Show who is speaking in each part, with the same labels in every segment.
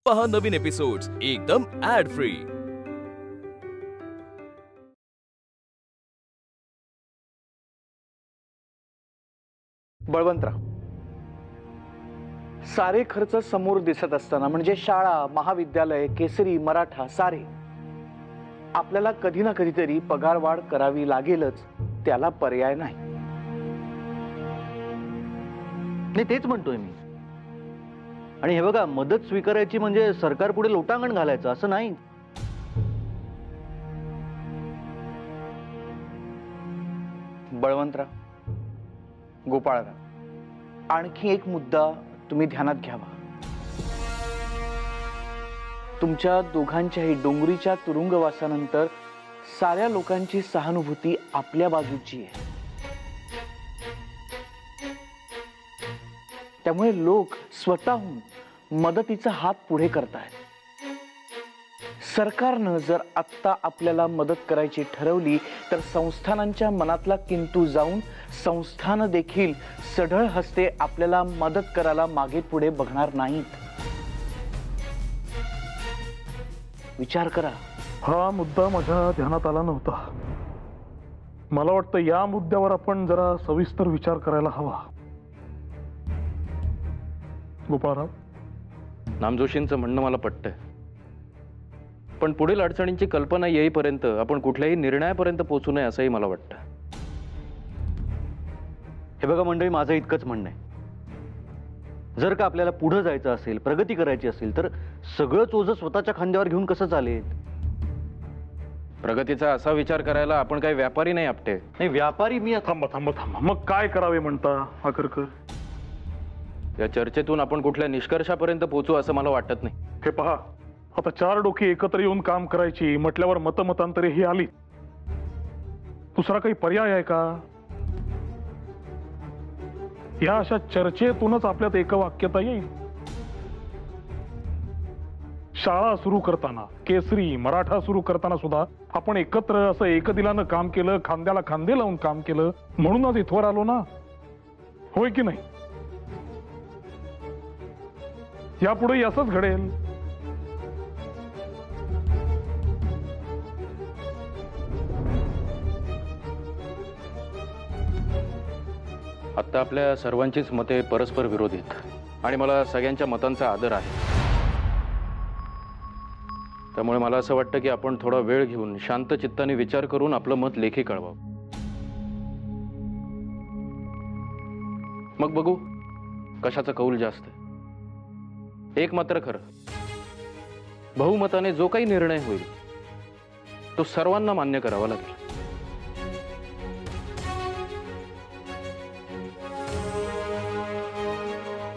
Speaker 1: पहा नवीन एपिसोड्स एकदम add free.
Speaker 2: Balwantrao, सारे खर्च समोर दिसत असताना म्हणजे शाळा, महाविद्यालय, केसरी, मराठा सारे आपल्याला कधी ना कधीतरी पगारवाढ करावी लागेलच, त्याला पर्याय नाही।
Speaker 3: तेच म्हणतोय मी। आणि हे बघा, मदत स्वीकारायची म्हणजे सरकार पुढे लोटांगण घालायचं असं नाही।
Speaker 2: बळवंतराव, गोपाळराव, आणखी एक मुद्दा तुम्ही ध्यानात घ्यावा। तुमच्या दोघांच्याही डोंगरीच्या तुरुंगवासानंतर साऱ्या लोकांची सहानुभूती आपल्या बाजूची आहे। त्यामुळे लोक स्वतःहून मदतीचा हात पुढे करतायत। सरकारनं जर आत्ता आपल्याला मदत करायची ठरवली तर संस्थानांच्या मनातला किंतु जाऊन संस्थान देखील सढळ हस्ते आपल्याला मदत करायला मागे पुढे बघणार नाहीत। विचार करा।
Speaker 4: हा मुद्दा माझ्या ध्यानात आला नव्हता। मला वाटतं या मुद्द्यावर आपण जरा सविस्तर विचार करायला हवा। गोपाळराव,
Speaker 5: नामजोशींचं म्हणणं मला पटतंय, पण पुढील अडचणींची कल्पना येईपर्यंत आपण कुठल्याही निर्णयापर्यंत पोहोचू नये असंही मला वाटतं।
Speaker 3: हे बघा मंडळी, माझं इतकंच म्हणणं आहे, जर का आपल्याला पुढे जायचं असेल, प्रगती करायची असेल, तर सगळंच ओझं स्वतःच्या खांद्यावर घेऊन कसं चालेल?
Speaker 5: प्रगतीचा असा विचार करायला आपण काही व्यापारी नाही आपटे।
Speaker 3: नाही, व्यापारी मी।
Speaker 4: थांबा थांबा थांबा, मग काय करावे म्हणता आकरकर?
Speaker 5: या चर्चेतून आपण कुठल्या निष्कर्षापर्यंत पोहोचू असं मला वाटत नाही।
Speaker 4: हे पहा, आता चार डोकी एकत्र येऊन काम करायची म्हटल्यावर मतमतांतरे ही आली। दुसरा काही पर्याय आहे का? या अशा चर्चेतूनच आपल्यात एकवाक्यता येईल। शाळा सुरू करताना, केसरी, मराठा सुरू करताना सुद्धा आपण एकत्र असं एकदिलानं काम केलं, खांद्याला खांदे लावून काम केलं, म्हणूनच इथवर आलो ना, होय की नाही? यापुढे असंच घडेल।
Speaker 5: आता आपल्या सर्वांचीच मते परस्पर विरोधीत आणि मला सगळ्यांच्या मतांचा आदर आहे। त्यामुळे मला असं वाटतं की आपण थोडा वेळ घेऊन शांत चित्ताने विचार करून आपलं मत लेखी कळवावं। मग बघू कशाचा कौल जास्त आहे। एक मात्र खरं, बहुमताने जो काही निर्णय होईल तो सर्वांना मान्य करावा लागेल।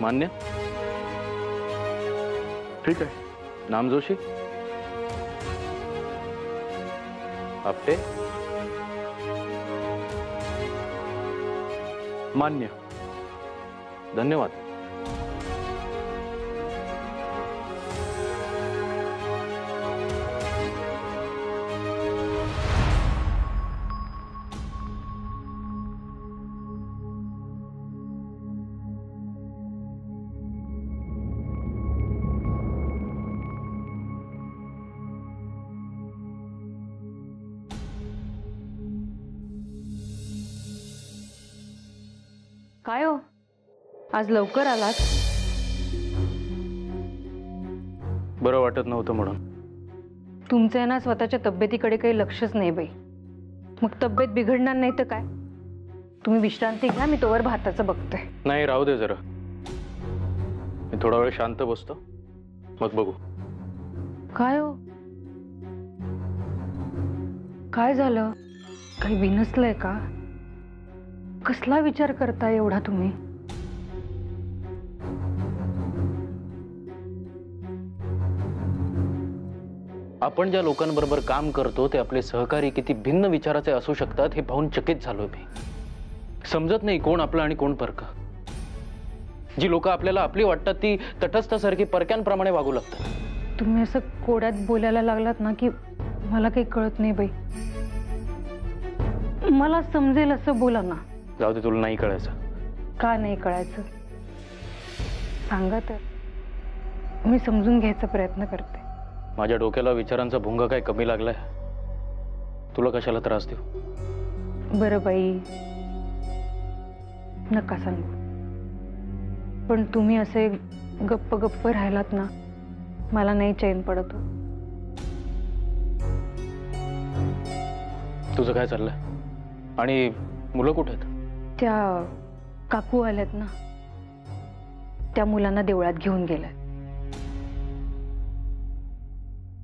Speaker 5: मान्य?
Speaker 4: ठीक आहे।
Speaker 5: नामजोशी, आपटे?
Speaker 3: मान्य।
Speaker 5: धन्यवाद।
Speaker 6: काय हो, आज लवकर आलात?
Speaker 5: बरं वाटत नव्हतं म्हणून।
Speaker 6: तुमचं आहे ना स्वतःच्या तब्येतीकडे काही लक्षच नाही बाई। मग तब्येत बिघडणार नाही तर काय? तुम्ही विश्रांती घ्या, मी तोवर भाताचं बघते।
Speaker 5: नाही, राहू दे जरा, मी थोडा वेळ शांत बसतो, मग बघू।
Speaker 6: काय हो, काय झालं? काही बिनसलंय का? कसला विचार करताय एवढा तुम्ही?
Speaker 5: आपण ज्या लोकांबरोबर काम करतो ते आपले सहकारी किती भिन्न विचाराचे असू शकतात हे पाहून चकित झालोय मी। समजत नाही कोण आपलं आणि कोण परक। जी लोक आपल्याला आपली वाटतात ती तटस्थासारखी परक्यांप्रमाणे वागू लागतात।
Speaker 6: तुम्ही असं कोड्यात बोलायला लागलात ना की मला काही कळत नाही बाई। मला समजेल असं बोला ना।
Speaker 5: जाऊ दे, तुला नाही कळायचं।
Speaker 6: का नाही कळायचं सांगा तर। मी समजून घ्यायचा प्रयत्न करते.
Speaker 5: माझ्या डोक्याला विचारांचा भुंगा काय कमी लागलाय? तुला कशाला त्रास देऊ?
Speaker 6: बरं बाई, नका सांगू. पण तुम्ही असे गप्प गप्प राहिलात ना, मला नाही चैन पडत हो.
Speaker 5: तुझं काय चाललंय? आणि मुलं कुठे आहेत?
Speaker 6: त्या काकू आल्यात ना, त्या मुलांना देवळात घेऊन गेल्यात.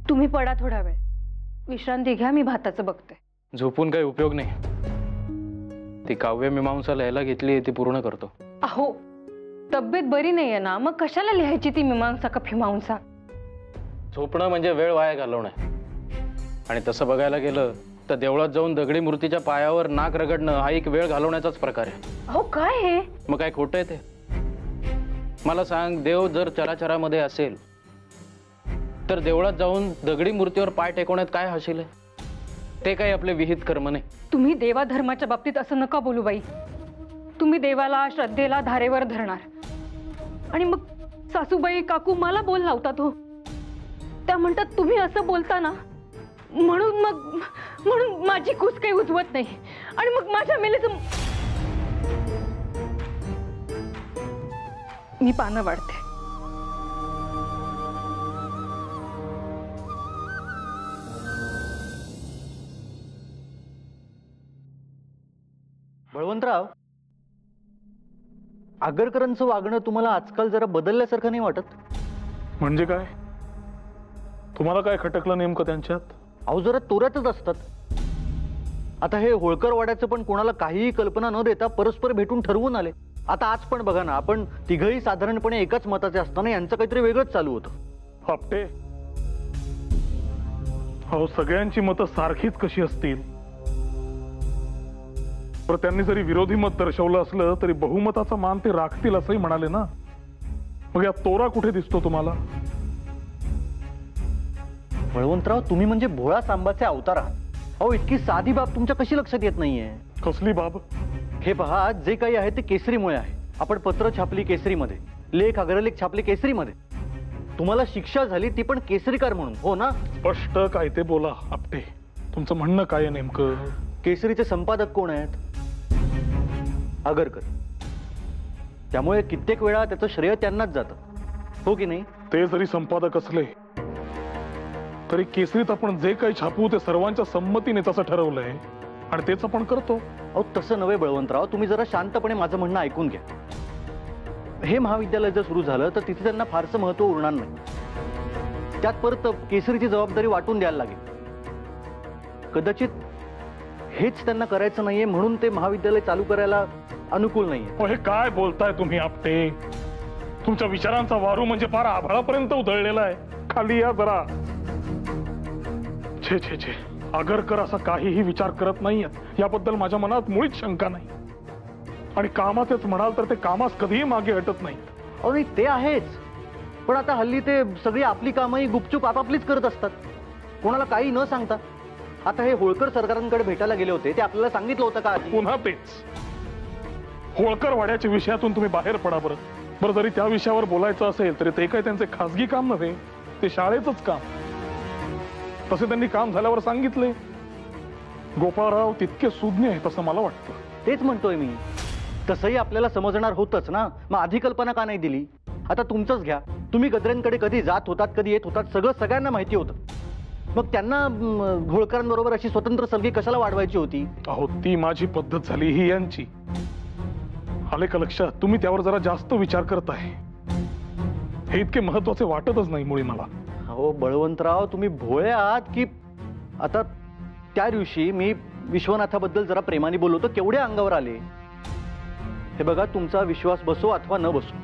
Speaker 6: तुम्ही पडा थोडा वेळ, विश्रांती घ्या, मी भाताचं बघते.
Speaker 5: झोपून काही उपयोग नाही. ती काव्य मीमांसा लिहायला घेतली, ती पूर्ण करतो.
Speaker 6: अहो, तब्येत बरी नाहीये ना, मग कशाला लिहायची ती मीमांसा का फिमांसा?
Speaker 5: झोपणं म्हणजे वेळ वाया घालवणं. आणि तसं बघायला गेलं तर देवळात जाऊन दगडी मूर्तीच्या पायावर नाक रगडणं हा एक वेळ घालवण्याचाच प्रकार आहे.
Speaker 6: अहो काय हे?
Speaker 5: मग काय खोटं आहे ते? मला सांग, देव जर चराचरामध्ये असेल तर देवळात जाऊन दगडी मूर्तीवर पाय टेकवण्यात काय हाशील आहे? ते काही आपले विहित कर्म नाही.
Speaker 6: तुम्ही देवा धर्माच्या बाबतीत असं नका बोलू बाई. तुम्ही देवाला, श्रद्धेला धारेवर धरणार, आणि मग सासूबाई काकू मला बोल लावतात हो. त्या म्हणतात तुम्ही असं बोलता ना, म्हणून माझी कूस काही उजवत नाही, आणि मग माझ्या मेलेचं. मी पानं वाढते.
Speaker 3: बळवंतराव, आगरकरांचं वागणं तुम्हाला आजकाल जरा बदलल्यासारखं नाही वाटत?
Speaker 4: म्हणजे काय? तुम्हाला काय खटकलं नेमकं त्यांच्यात?
Speaker 3: अहो, जरा तोऱ्यातच असतात. आता हे होळकर वाड्याचं पण कोणाला काहीही कल्पना न देता परस्पर भेटून ठरवून आले. आता आज पण बघा ना, आपण तिघही साधारणपणे एकाच मताचे असताना यांचं काहीतरी वेगळंच चालू होतं.
Speaker 4: आपटे, अहो सगळ्यांची मतं सारखीच कशी असतील? पण त्यांनी जरी विरोधी मत दर्शवलं असलं तरी बहुमताचा मान ते राखतील असंही म्हणाले ना. मग या तोरा कुठे दिसतो तुम्हाला?
Speaker 3: बळवंतराव, तुम्ही म्हणजे भोळा सांबाचे अवतार आहात. अहो, इतकी साधी बाब तुमच्या कशी लक्षात येत नाहीये?
Speaker 4: कसली बाब?
Speaker 3: हे पहा, जे काही आहे ते केसरीमुळे आहे. आपण पत्र छापली केसरीमध्ये, लेख अग्रलेख छापले केसरीमध्ये. तुम्हाला शिक्षा झाली ती पण केसरीकार म्हणून, हो ना?
Speaker 4: स्पष्ट काय ते बोला आपटे. तुमचं म्हणणं काय आहे नेमकं?
Speaker 3: केसरीचे संपादक कोण आहेत? आगरकर. त्यामुळे कित्येक वेळा त्याचं श्रेय त्यांनाच जातं, हो की नाही?
Speaker 4: ते जरी संपादक असले तरी केसरीत आपण जे काही छापू ते सर्वांच्या संमतीने तसं ठरवलंय, आणि तेच आपण करतो.
Speaker 3: अहो, तसं नव्हे बळवंतराव, तुम्ही जरा शांतपणे माझं म्हणणं ऐकून घ्या. हे महाविद्यालय जर सुरू झालं तर तिथे त्यांना फारसं महत्व उरणार नाही. त्यात परत केसरीची जबाबदारी वाटून द्यायला लागेल. कदाचित हेच त्यांना करायचं नाहीये, म्हणून ते महाविद्यालय चालू करायला अनुकूल नाहीये.
Speaker 4: हे काय बोलताय तुम्ही आपटे? तुमच्या विचारांचा वारू म्हणजे फार आभाळापर्यंत उधळलेला आहे. खाली या जरा. छे छे छे, आगरकर असा काहीही विचार करत नाहीयेत याबद्दल माझ्या मनात मुळीच शंका नाही. आणि कामाचेच म्हणाल तर ते कामास कधीही मागे हटत नाहीत.
Speaker 3: अहो नाही, ते आहेच. पण आता हल्ली ते सगळी आपली कामही गुपचूप आपापलीच करत असतात, कोणाला काही न सांगता. आता हे होळकर सरकारांकडे भेटायला गेले होते, ते आपल्याला सांगितलं होतं का?
Speaker 4: पुन्हा तेच. होळकर वाड्याच्या विषयातून तुम्ही बाहेर पडा बरं. बरं, जरी त्या विषयावर बोलायचं असेल तरी ते काही त्यांचे खासगी काम नव्हे, ते शाळेचंच काम. तसे त्यांनी काम झाल्यावर सांगितले. गोपाळराव तितके सुज्ञ आहेत असं मला वाटतं.
Speaker 3: तेच म्हणतोय मी. तसंही आपल्याला समजणार होतच ना, मग आधी कल्पना का नाही दिली? आता तुमचंच घ्या, तुम्ही गद्रेंकडे कधी जात होतात, कधी येत होतात, सगळ्यांना माहिती होतं. मग त्यांना होळकरांबरोबर अशी स्वतंत्र सलगी कशाला वाढवायची होती?
Speaker 4: अहो, ती माझी पद्धत झाली, ही यांची. आले का लक्षात? तुम्ही त्यावर जरा जास्त विचार करताय. हे इतके महत्वाचे वाटतच नाही मुळी मला.
Speaker 3: हो बळवंतराव, तुम्ही भोळे आहात की? आता त्या दिवशी मी विश्वनाथाबद्दल जरा प्रेमाने बोललो तर केवढे अंगावर आले. हे बघा, तुमचा विश्वास बसो अथवा न बसो,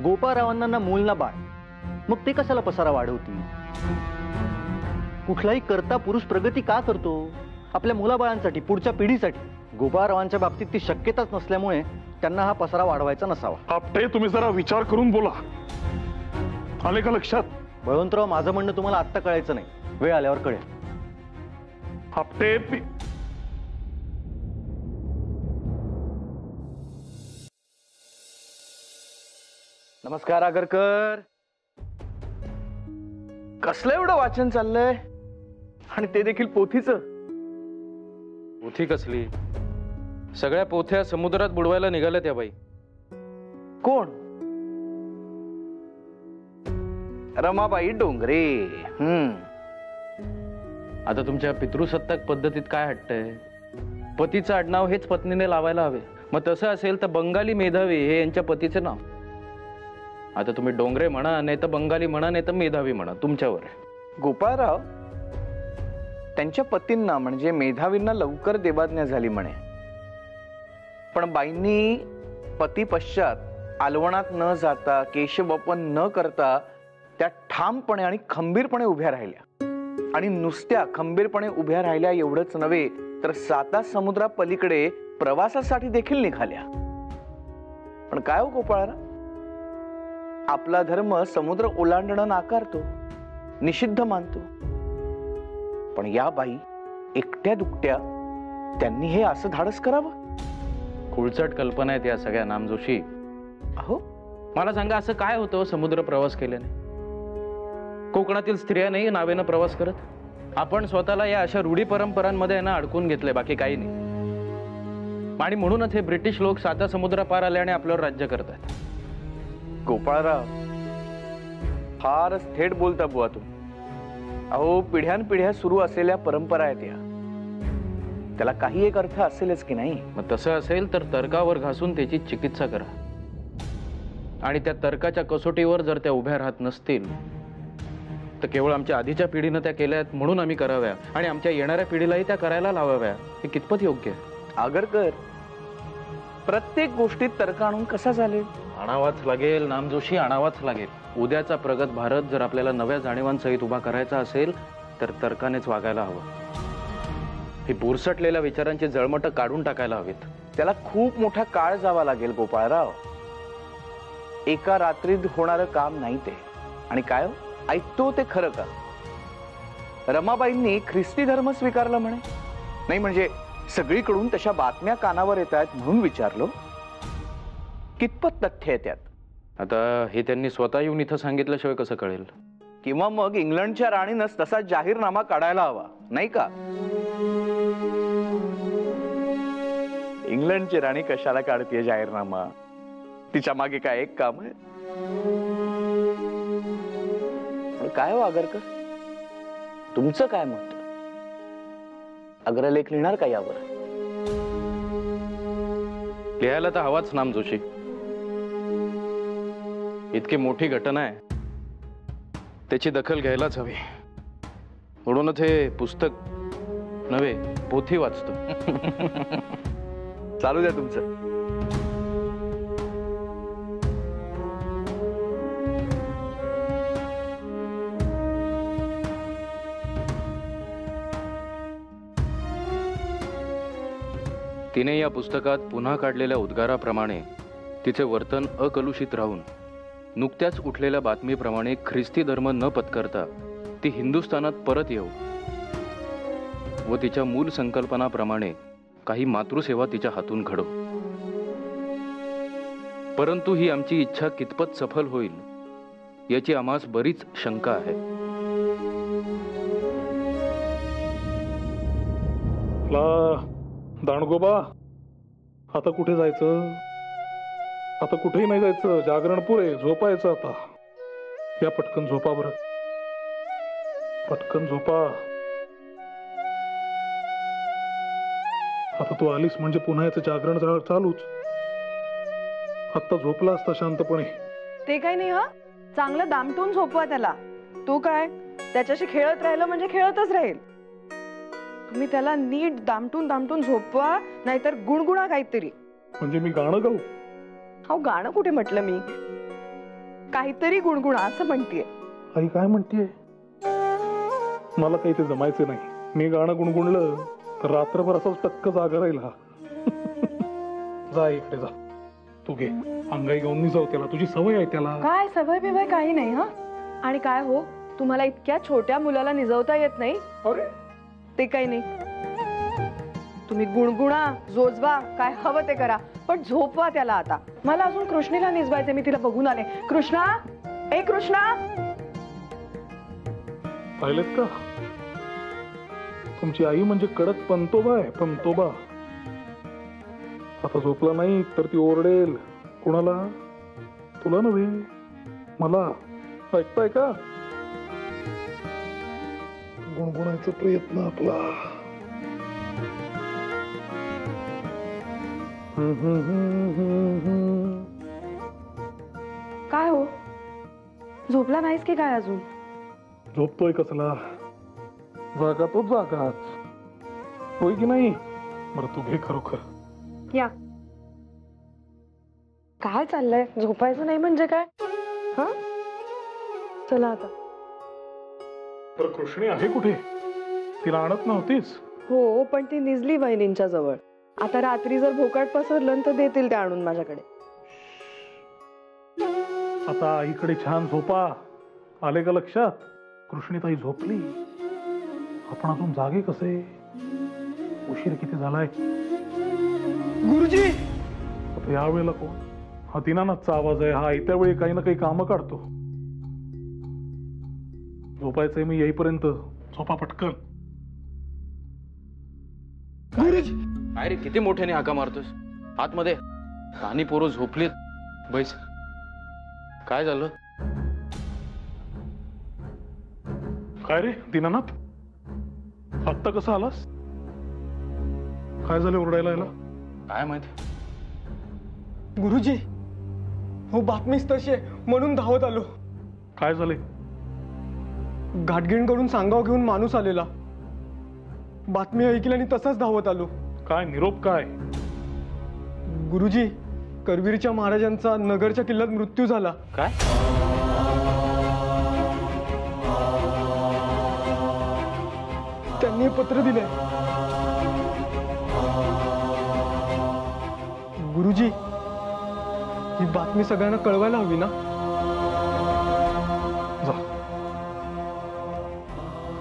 Speaker 3: गोपाळरावांना ना मूल ना बाळ, मग ते कशाला पसारा वाढवतील? कुठलाही करता पुरुष प्रगती का करतो? आपल्या मुलाबाळांसाठी, पुढच्या पिढीसाठी. गोपाळरावांच्या बाबतीत ती शक्यताच नसल्यामुळे त्यांना हा पसारा वाढवायचा नसावा.
Speaker 4: आपटे, तुम्ही जरा विचार करून बोला. आले का लक्षात?
Speaker 3: बळवंतराव, माझं म्हणणं तुम्हाला आत्ता कळायचं नाही, वेळ आल्यावर कळेल.
Speaker 4: आपटे,
Speaker 2: नमस्कार आगरकर. कसलं एवढं वाचन चाललंय आणि ते देखील पोथीचं?
Speaker 5: पोथी कसली? सगळ्या पोथ्या समुद्रात बुडवायला निघाल्या त्या बाई.
Speaker 2: कोण? रमाबाई डोंगरे.
Speaker 5: आता तुमच्या पितृसत्ताक पद्धतीत काय हटतंय? पतीचं आडनाव हेच पत्नीने लावायला हवे. मग तसं असेल तर बंगाली मेधावी हे यांच्या पतीचे नाव. आता तुम्ही डोंगरे म्हणा, नाही तर बंगाली म्हणा, नाही तर मेधावी म्हणा, तुमच्यावर आहे.
Speaker 2: गोपाळराव, त्यांच्या पतींना म्हणजे मेधावींना लवकर देवाज्ञा झाली म्हणे, पण बाईंनी पती पश्चात आलवणात न जाता, केशवपन न करता त्या ठामपणे आणि खंबीरपणे उभ्या राहिल्या. आणि नुसत्या खंबीरपणे उभ्या राहिल्या एवढंच नव्हे, तर 7 समुद्रा पलीकडे प्रवासासाठी देखील निघाल्या. पण काय हो गोपाळराव, आपला धर्म समुद्र ओलांडणं नाकारतो, निषिद्ध मानतो. पण या बाई एकट्या दुकट्या त्यांनी हे असं धाडस करावं?
Speaker 5: खुळचट कल्पना आहेत या सगळ्या नामजोशी.
Speaker 2: अहो,
Speaker 5: मला सांगा, असं काय होतं समुद्र प्रवास केल्याने? कोकणातील स्त्रिया नाही नावेनं प्रवास करत. आपण स्वतःला या अशा रूढी परंपरांमध्ये ना अडकून घेतले, बाकी काही नाही. आणि म्हणूनच हे ब्रिटिश लोक 7 समुद्र पार आल्याने आपल्यावर राज्य करतात.
Speaker 2: गोपाळराव, फारच थेट बोलता बुवा तुम्ही. अहो, पिढ्यानपिढ्या सुरू असलेल्या परंपरा आहेत या, त्याला काही एक अर्थ असेलच की नाही?
Speaker 5: मग तसं असेल तर तर्कावर घासून त्याची चिकित्सा करा. आणि त्या तर्काच्या कसोटीवर जर त्या उभ्या राहत नसतील तर केवळ आमच्या आधीच्या पिढीनं त्या केल्यात म्हणून आम्ही कराव्या आणि आमच्या येणाऱ्या पिढीलाही त्या करायला लावाव्या, हे कितपत योग्य आहे?
Speaker 2: आगरकर, प्रत्येक गोष्टीत तर्क आणून कसा चालेल?
Speaker 5: आणावाच लागेल नामजोशी, आणावाच लागेल. उद्याचा प्रगत भारत जर आपल्याला नव्या जाणीवांसहित उभा करायचा असेल तर तर्कानेच वागायला हवं. ही बुरसटलेल्या विचारांची जळमटं काढून टाकायला हवीत.
Speaker 2: त्याला खूप मोठा काळ जावा लागेल गोपाळराव. एका रात्रीत होणारं काम नाही ते. आणि काय हो, ऐकतो ते खरं का? रमाबाईंनी ख्रिस्ती धर्म स्वीकारला म्हणे. नाही म्हणजे सगळीकडून तशा बातम्या कानावर येत आहेत म्हणून विचारलो. कितपत तथ्य आहे त्यात?
Speaker 5: आता हे त्यांनी स्वतः येऊन इथं सांगितल्याशिवाय कसं कळेल?
Speaker 2: किंवा मग इंग्लंडच्या राणीनंच तसा जाहीरनामा काढायला हवा, नाही का? इंग्लंडची राणी कशाला काढते जाहीरनामा? तिच्या मागे काय एक काम आहे? काय हो आगरकर, तुमचं काय मत? अग्रलेख लिहिणार का यावर?
Speaker 5: लिहायला तर हवाच नामजोशी. इतकी मोठी घटना आहे, त्याची दखल घ्यायलाच हवी. म्हणूनच हे पुस्तक नव्हे, पोथी वाचतो.
Speaker 2: चालू द्या तुमचं.
Speaker 5: तिने या पुस्तकात पुन्हा काढलेल्या उद्गाराप्रमाणे तिचे वर्तन अकलुषित राहून नुकत्याच उठलेल्या बातमीप्रमाणे ख्रिस्ती धर्म न पत्करता ती हिंदुस्थानात परत येऊ व तिच्या मूल संकल्पनाप्रमाणे काही मातृसेवा तिच्या हातून घडो. परंतु ही आमची इच्छा कितपत सफल होईल याची आम्हास बरीच शंका आहे.
Speaker 4: दांडगोबा, आता कुठे जायचं? आता कुठेही नाही जायचं, जागरण पुरे, झोपायचं आता. या पटकन झोपा बरं, पटकन झोपा. आता तू आलीस म्हणजे पुन्हा याचं जागरण चालूच. आता झोपला असता शांतपणे.
Speaker 7: ते काही नाही, हा चांगलं दामटून झोपवा त्याला. तू काय त्याच्याशी खेळत राहिलं म्हणजे खेळतच राहील. तुम्ही त्याला नीट दामटून दामटून झोपवा, नाहीतर गुणगुणा काहीतरी.
Speaker 4: म्हणजे मी गाणं गाऊ?
Speaker 7: हो, गाणं कुठे म्हटलं मी, काहीतरी गुणगुणा असं म्हणतीये.
Speaker 4: आई काय म्हणतीये? मला काही ते जमायचे नाही. मी गाणं गुणगुणलं तर रात्रभर असंच टक्क जागा राहील हा. जा इकडे जा, तू घे अंगाई घेऊन जाऊ त्याला, तुझी सवय आहे त्याला.
Speaker 7: काय सवय बिवय काही नाही. हा, आणि काय हो, तुम्हाला इतक्या छोट्या मुलाला निजवता येत नाही?
Speaker 4: अरे
Speaker 7: ते काही नाही, तुम्ही गुणगुणा, जोजवा, काय हवं ते करा, पण झोपवा त्याला. आता मला अजून कृष्णेला निजवायचे, मी तिला बघून आले. कृष्णा, ए कृष्णा.
Speaker 4: पाहिलेत का? तुमची आई म्हणजे कडक पंतोबा आहे, पंतोबा. आता झोपला नाही तर ती ओरडेल. कोणाला? तुला नव्हे, मला. ऐकताय का? गुणगुणायचा प्रयत्न आपला.
Speaker 7: काय हो, झोपला नाहीस की काय अजून?
Speaker 4: झोपतोय कसला? जागा तो जागाच होय की नाही? बरं तू घे खरोखर.
Speaker 7: या. काय चाललंय? झोपायचं नाही म्हणजे काय? हा, चला आता.
Speaker 4: तर कृष्णी आहे कुठे? तिला आणत नव्हतीस?
Speaker 7: हो, पण ती निजली वहिनींच्या जवळ. आता रात्री जर भोकाट पसरलं तर देतील ते आणून माझ्याकडे.
Speaker 4: आता आईकडे छान झोपा. आले का लक्षात? कृष्णीताई झोपली, आपण अजून जागे कसे? उशीर किती झालाय?
Speaker 2: गुरुजी,
Speaker 4: आता यावेळेला कोण? हा दिनानाथचा आवाज आहे. हा येत्या वेळी काही ना काही कामं काढतो. झोपायचंय मी येईपर्यंत. झोपा पटकन.
Speaker 2: गुरुजी.
Speaker 5: काय रे, किती मोठ्याने हाका मारतोस? आतमध्ये कानी पोरं झोपलीत. बैस. काय झालं?
Speaker 4: काय रे दीनानाथ, आत्ता कसा आलास? काय झालं ओरडायला याला?
Speaker 5: काय माहित.
Speaker 2: गुरुजी, हो बातमीच तशी आहे म्हणून धावत आलो.
Speaker 4: काय झाले?
Speaker 2: घाटगिणकडून सांगाव घेऊन माणूस आलेला. बातमी ऐकली आणि तसाच धावत आलो.
Speaker 4: काय निरोप काय?
Speaker 2: गुरुजी, करवीरच्या महाराजांचा नगरच्या किल्ल्यात मृत्यू झाला.
Speaker 5: काय?
Speaker 2: त्यांनी पत्र दिले. गुरुजी, ही बातमी सगळ्यांना कळवायला हवी ना?
Speaker 4: जा.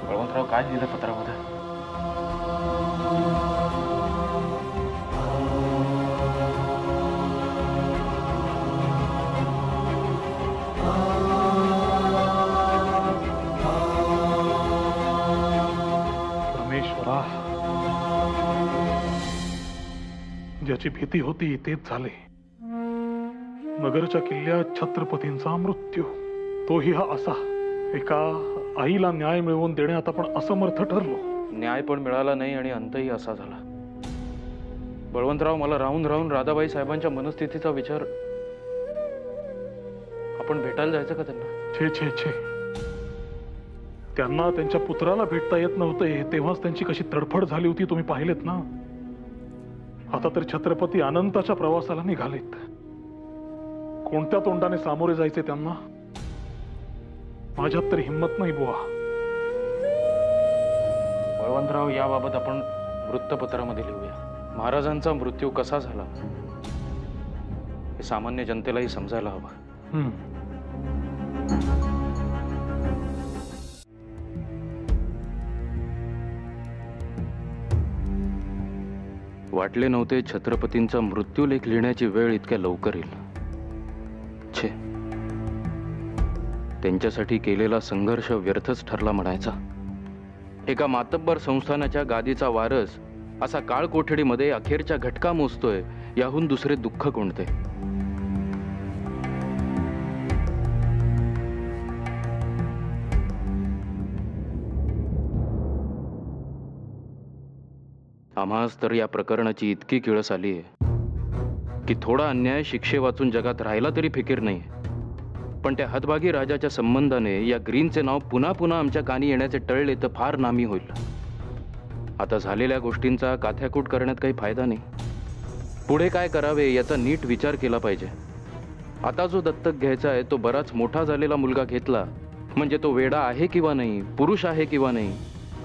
Speaker 5: बळवंतराव, काय लिहिलं पत्रामध्ये?
Speaker 4: परमेश्वरा, ज्याची भीती होती तेच झाले. नगरच्या किल्ल्यात छत्रपतींचा मृत्यू, तोही हा असा. एका आईला न्याय मिळवून देण्यात आपण असमर्थ ठरलो.
Speaker 5: न्याय पण मिळाला नाही आणि अंतही असा झाला. बळवंतराव, मला राहून राहून राधाबाई साहेबांच्या मनस्थितीचा विचार. आपण भेटायला जायचं का त्यांना?
Speaker 4: छे छे छे. त्यांना त्यांच्या पुत्राला भेटता येत नव्हते तेव्हाच त्यांची कशी तडफड झाली होती तुम्ही पाहिलेत ना. आता तर छत्रपती अनंताच्या प्रवासाला निघालेत. कोणत्या तोंडाने सामोरे जायचे त्यांना? माझ्यात तरी हिंमत नाही बुवा.
Speaker 5: बळवंतराव, याबाबत आपण वृत्तपत्रामध्ये लिहूया. महाराजांचा मृत्यू कसा झाला हे सामान्य जनतेलाही समजायला हवं. वाटले नव्हते छत्रपतींचा मृत्यूलेख लिहिण्याची वेळ इतक्या लवकर येईल. छे, त्यांच्यासाठी केलेला संघर्ष व्यर्थच ठरला म्हणायचा. एका मातब्बर संस्थानाच्या गादीचा वारस असा काळ कोठडीमध्ये अखेरच्या घटका मोजतोय, याहून दुसरे दुःख कोणते? आम्हास तर या प्रकरणाची इतकी किळस आली आहे की थोडा अन्याय शिक्षे वाचून जगात राहिला तरी फिकीर नाही. पण त्या हतभागी राजाच्या संबंधाने या ग्रीनचे नाव पुन्हा पुन्हा आमच्या कानी येण्याचे टळले तर फार नामी होईल. आता झालेल्या गोष्टींचा काथ्याकूट करण्यात काही फायदा नाही. पुढे काय करावे याचा नीट विचार केला पाहिजे. आता जो दत्तक घ्यायचा आहे तो बराच मोठा झालेला मुलगा घेतला म्हणजे तो वेडा आहे किंवा नाही, पुरुष आहे किंवा नाही,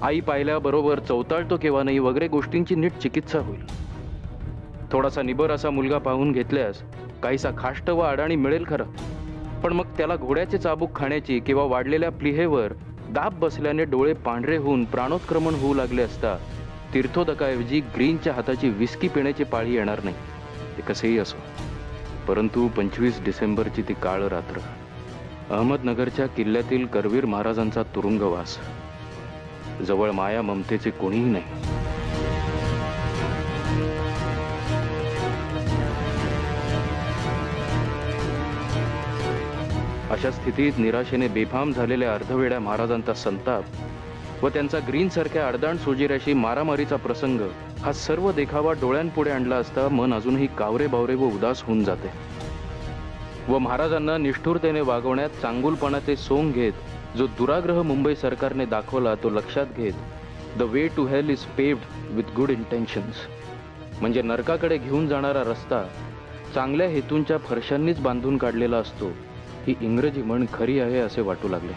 Speaker 5: आई पाहिल्याबरोबर चौताळतो किंवा नाही वगैरे गोष्टींची नीट चिकित्सा होईल. थोडासा निबर असा मुलगा पाहून घेतल्यास काहीसा खाष्ट व अडाणी मिळेल खरं, पण मग त्याला घोड्याचे चाबूक खाण्याची किंवा वाढलेल्या प्लीहेवर दाब बसल्याने डोळे पांढरे होऊन प्राणोत्क्रमण होऊ लागले असता तीर्थोदकाऐवजी ग्रीनच्या हाताची विस्की पिण्याची पाळी येणार नाही. ते कसेही असो, परंतु 25 डिसेंबरची ती काळ रात्र, अहमदनगरच्या किल्ल्यातील करवीर महाराजांचा तुरुंगवास, जवळ माया ममतेचे कोणीही नाही. अशा स्थितीत निराशेने बेफाम झालेल्या अर्धवेड्या महाराजांचा संताप व त्यांचा ग्रीन सारख्या अडदाण सोजिऱ्याशी मारामारीचा प्रसंग हा सर्व देखावा डोळ्यांपुढे आणला असता मन अजूनही कावरे बावरे व उदास होऊन जाते. व महाराजांना निष्ठुरतेने वागवण्यात चांगुलपणाचे सोंग घेत जो दुराग्रह मुंबई सरकारने दाखवला तो लक्षात घेत the way to hell is paved with good intentions, म्हणजे नरकाकडे घेऊन जाणारा रस्ता चांगल्या हेतूंच्या फरशांनीच बांधून काढलेला असतो, ही इंग्रजी म्हण खरी आहे असे वाटू लागले.